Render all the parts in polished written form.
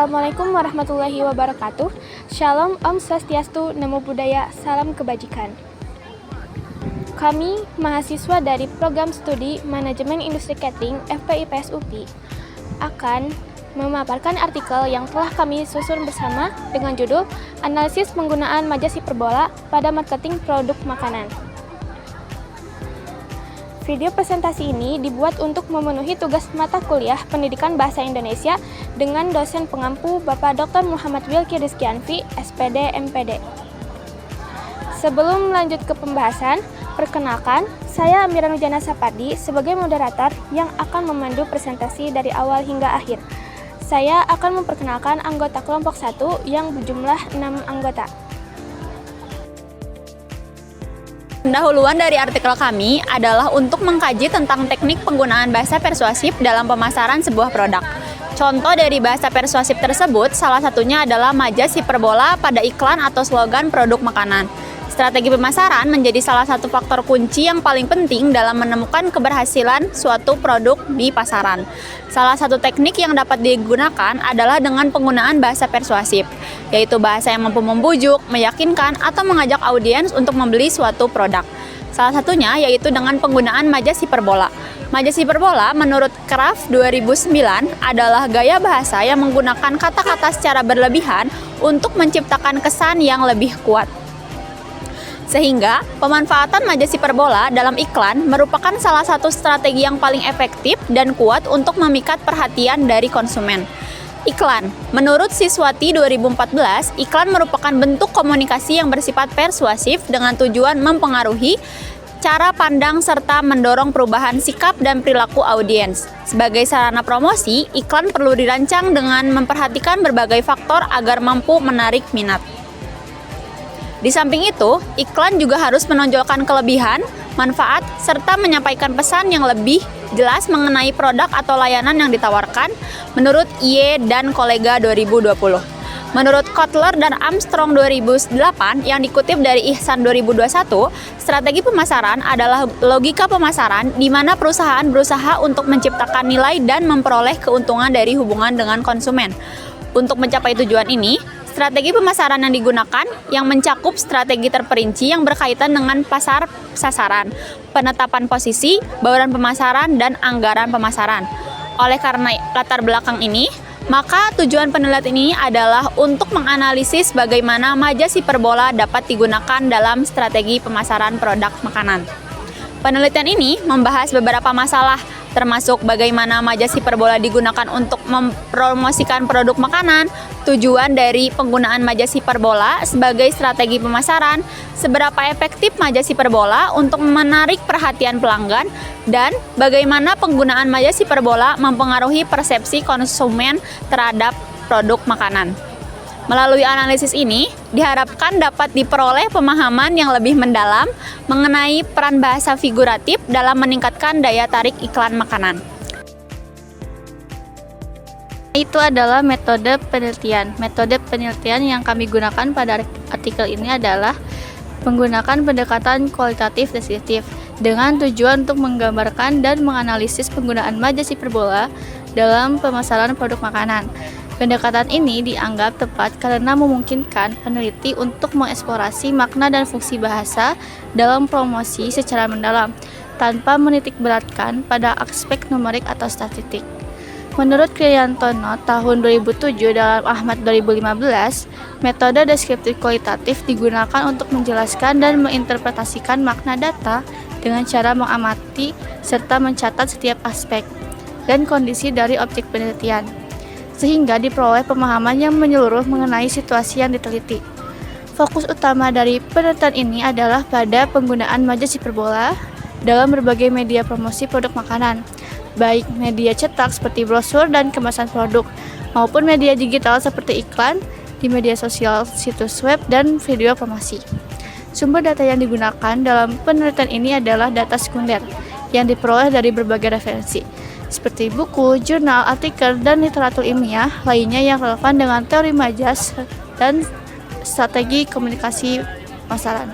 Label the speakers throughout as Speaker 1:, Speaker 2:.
Speaker 1: Assalamualaikum warahmatullahi wabarakatuh. Shalom, Om Swastiastu, Namo Buddhaya, Salam Kebajikan. Kami, mahasiswa dari Program Studi Manajemen Industri Catering FPIPS UPI, akan memaparkan artikel yang telah kami susun bersama dengan judul Analisis Penggunaan Majas Hiperbola pada Marketing Produk Makanan. Video presentasi ini dibuat untuk memenuhi tugas mata kuliah Pendidikan Bahasa Indonesia dengan dosen pengampu Bapak Dr. Muhammad Wilky Rizkyanfi, SPD, MPD. Sebelum lanjut ke pembahasan, perkenalkan, saya Amira Nujana Sapardi sebagai moderator yang akan memandu presentasi dari awal hingga akhir. Saya akan memperkenalkan anggota kelompok 1 yang berjumlah 6 anggota.
Speaker 2: Pendahuluan dari artikel kami adalah untuk mengkaji tentang teknik penggunaan bahasa persuasif dalam pemasaran sebuah produk. Contoh dari bahasa persuasif tersebut salah satunya adalah majas hiperbola pada iklan atau slogan produk makanan. Strategi pemasaran menjadi salah satu faktor kunci yang paling penting dalam menemukan keberhasilan suatu produk di pasaran. Salah satu teknik yang dapat digunakan adalah dengan penggunaan bahasa persuasif, yaitu bahasa yang mampu membujuk, meyakinkan, atau mengajak audiens untuk membeli suatu produk. Salah satunya yaitu dengan penggunaan majas hiperbola. Majas hiperbola menurut Kraft 2009 adalah gaya bahasa yang menggunakan kata-kata secara berlebihan untuk menciptakan kesan yang lebih kuat. Sehingga, pemanfaatan majas hiperbola dalam iklan merupakan salah satu strategi yang paling efektif dan kuat untuk memikat perhatian dari konsumen. Iklan. Menurut Siswati 2014, iklan merupakan bentuk komunikasi yang bersifat persuasif dengan tujuan mempengaruhi cara pandang serta mendorong perubahan sikap dan perilaku audiens. Sebagai sarana promosi, iklan perlu dirancang dengan memperhatikan berbagai faktor agar mampu menarik minat. Di samping itu, iklan juga harus menonjolkan kelebihan, manfaat, serta menyampaikan pesan yang lebih jelas mengenai produk atau layanan yang ditawarkan, menurut Ye dan kolega 2020. Menurut Kotler dan Armstrong 2008 yang dikutip dari Ihsan 2021, strategi pemasaran adalah logika pemasaran di mana perusahaan berusaha untuk menciptakan nilai dan memperoleh keuntungan dari hubungan dengan konsumen. Untuk mencapai tujuan ini, strategi pemasaran yang digunakan yang mencakup strategi terperinci yang berkaitan dengan pasar sasaran, penetapan posisi, bauran pemasaran, dan anggaran pemasaran. Oleh karena latar belakang ini, maka tujuan penelitian ini adalah untuk menganalisis bagaimana majas hiperbola dapat digunakan dalam strategi pemasaran produk makanan. Penelitian ini membahas beberapa masalah, termasuk bagaimana majas hiperbola digunakan untuk mempromosikan produk makanan, tujuan dari penggunaan majas hiperbola sebagai strategi pemasaran, seberapa efektif majas hiperbola untuk menarik perhatian pelanggan, dan bagaimana penggunaan majas hiperbola mempengaruhi persepsi konsumen terhadap produk makanan. Melalui analisis ini, diharapkan dapat diperoleh pemahaman yang lebih mendalam mengenai peran bahasa figuratif dalam meningkatkan daya tarik iklan makanan.
Speaker 3: Itu adalah metode penelitian. Metode penelitian yang kami gunakan pada artikel ini adalah menggunakan pendekatan kualitatif deskriptif dengan tujuan untuk menggambarkan dan menganalisis penggunaan majas hiperbola dalam pemasaran produk makanan. Pendekatan ini dianggap tepat karena memungkinkan peneliti untuk mengeksplorasi makna dan fungsi bahasa dalam promosi secara mendalam, tanpa menitikberatkan pada aspek numerik atau statistik. Menurut Kriyantono tahun 2007 dalam Ahmad 2015, metode deskriptif kualitatif digunakan untuk menjelaskan dan menginterpretasikan makna data dengan cara mengamati serta mencatat setiap aspek dan kondisi dari objek penelitian, sehingga diperoleh pemahaman yang menyeluruh mengenai situasi yang diteliti. Fokus utama dari penelitian ini adalah pada penggunaan majas hiperbola dalam berbagai media promosi produk makanan, baik media cetak seperti brosur dan kemasan produk, maupun media digital seperti iklan di media sosial, situs web, dan video promosi. Sumber data yang digunakan dalam penelitian ini adalah data sekunder yang diperoleh dari berbagai referensi, seperti buku, jurnal, artikel, dan literatur ilmiah lainnya yang relevan dengan teori majas dan strategi komunikasi pemasaran.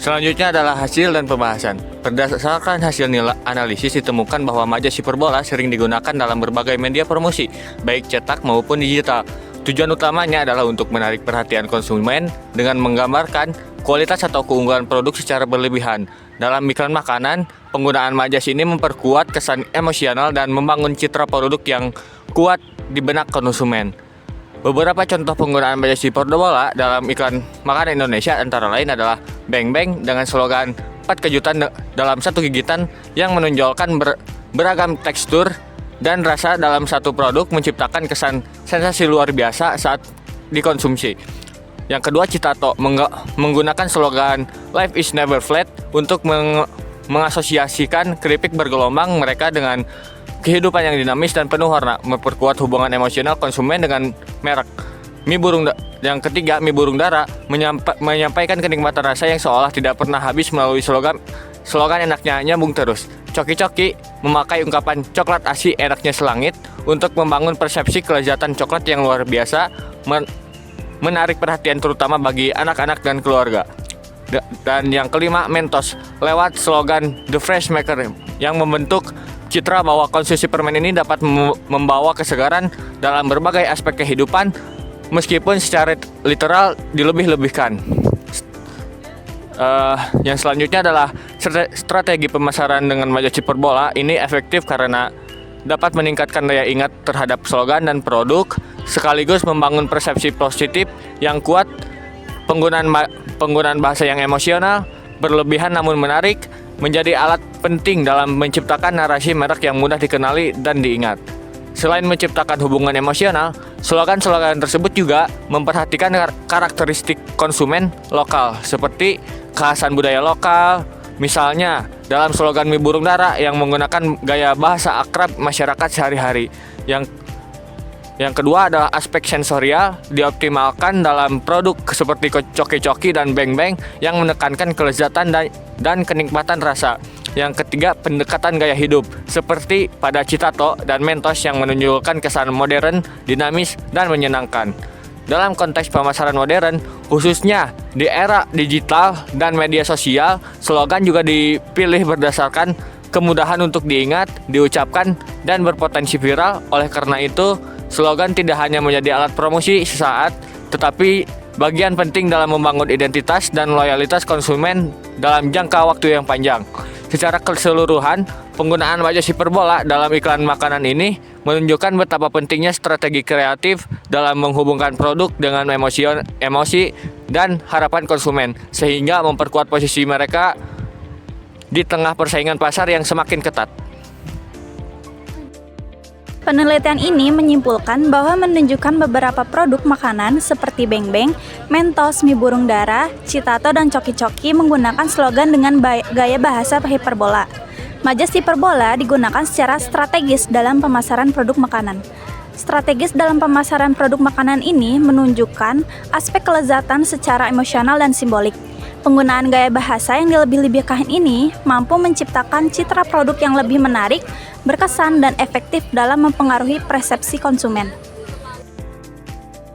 Speaker 4: Selanjutnya adalah hasil dan pembahasan. Berdasarkan hasil analisis ditemukan bahwa majas hiperbola sering digunakan dalam berbagai media promosi, baik cetak maupun digital. Tujuan utamanya adalah untuk menarik perhatian konsumen dengan menggambarkan kualitas atau keunggulan produk secara berlebihan. Dalam iklan makanan, penggunaan majas ini memperkuat kesan emosional dan membangun citra produk yang kuat di benak konsumen. Beberapa contoh penggunaan majas hiperbola dalam iklan makanan Indonesia antara lain adalah Beng Beng dengan slogan 4 kejutan dalam satu gigitan yang menonjolkan beragam tekstur dan rasa dalam satu produk menciptakan kesan sensasi luar biasa saat dikonsumsi. Yang kedua, Citato menggunakan slogan Life is never flat untuk mengasosiasikan keripik bergelombang mereka dengan kehidupan yang dinamis dan penuh warna, memperkuat hubungan emosional konsumen dengan merek. Yang ketiga, Mie Burung Dara menyampaikan kenikmatan rasa yang seolah tidak pernah habis melalui slogan enaknya nyambung terus. Coki-coki memakai ungkapan coklat asi enaknya selangit untuk membangun persepsi kelezatan coklat yang luar biasa, menarik perhatian terutama bagi anak-anak dan keluarga. Dan yang kelima, Mentos lewat slogan The Fresh Maker yang membentuk citra bahwa konsumsi permen ini dapat membawa kesegaran dalam berbagai aspek kehidupan meskipun secara literal dilebih-lebihkan. Yang selanjutnya adalah strategi pemasaran dengan majas hiperbola. Ini efektif karena dapat meningkatkan daya ingat terhadap slogan dan produk, sekaligus membangun persepsi positif yang kuat. Penggunaan bahasa yang emosional, berlebihan namun menarik, menjadi alat penting dalam menciptakan narasi merek yang mudah dikenali dan diingat. Selain menciptakan hubungan emosional, slogan-slogan tersebut juga memperhatikan karakteristik konsumen lokal, seperti kekhasan budaya lokal. Misalnya, dalam slogan Mie Burung Dara yang menggunakan gaya bahasa akrab masyarakat sehari-hari. Yang kedua adalah aspek sensorial dioptimalkan dalam produk seperti coki-coki dan beng-beng yang menekankan kelezatan dan kenikmatan rasa. Yang ketiga, pendekatan gaya hidup seperti pada Citato dan Mentos yang menunjukkan kesan modern, dinamis, dan menyenangkan. Dalam konteks pemasaran modern, khususnya di era digital dan media sosial, slogan juga dipilih berdasarkan kemudahan untuk diingat, diucapkan, dan berpotensi viral. Oleh karena itu, slogan tidak hanya menjadi alat promosi sesaat, tetapi bagian penting dalam membangun identitas dan loyalitas konsumen dalam jangka waktu yang panjang. Secara keseluruhan, penggunaan majas hiperbola dalam iklan makanan ini menunjukkan betapa pentingnya strategi kreatif dalam menghubungkan produk dengan emosi dan harapan konsumen, sehingga memperkuat posisi mereka di tengah persaingan pasar yang semakin ketat.
Speaker 5: Penelitian ini menyimpulkan bahwa menunjukkan beberapa produk makanan seperti Beng Beng, Mentos, Mie Burung Dara, Citato, dan Coki-coki menggunakan slogan dengan gaya bahasa hiperbola. Majas hiperbola digunakan secara strategis dalam pemasaran produk makanan. Strategis dalam pemasaran produk makanan ini menunjukkan aspek kelezatan secara emosional dan simbolik. Penggunaan gaya bahasa yang dilebih-lebihkan ini mampu menciptakan citra produk yang lebih menarik, berkesan, dan efektif dalam mempengaruhi persepsi konsumen.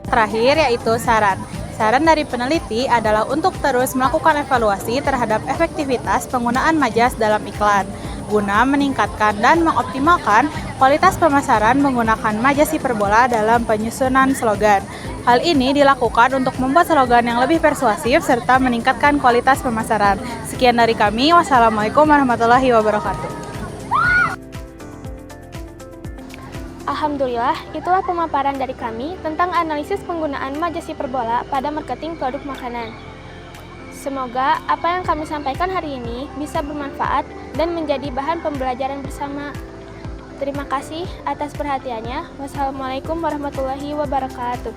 Speaker 6: Terakhir yaitu saran. Saran dari peneliti adalah untuk terus melakukan evaluasi terhadap efektivitas penggunaan majas dalam iklan, guna meningkatkan dan mengoptimalkan kualitas pemasaran menggunakan majas hiperbola dalam penyusunan slogan. Hal ini dilakukan untuk membuat slogan yang lebih persuasif serta meningkatkan kualitas pemasaran. Sekian dari kami. Wassalamualaikum warahmatullahi wabarakatuh.
Speaker 1: Alhamdulillah, itulah pemaparan dari kami tentang analisis penggunaan majas hiperbola pada marketing produk makanan. Semoga apa yang kami sampaikan hari ini bisa bermanfaat dan menjadi bahan pembelajaran bersama. Terima kasih atas perhatiannya. Wassalamualaikum warahmatullahi wabarakatuh.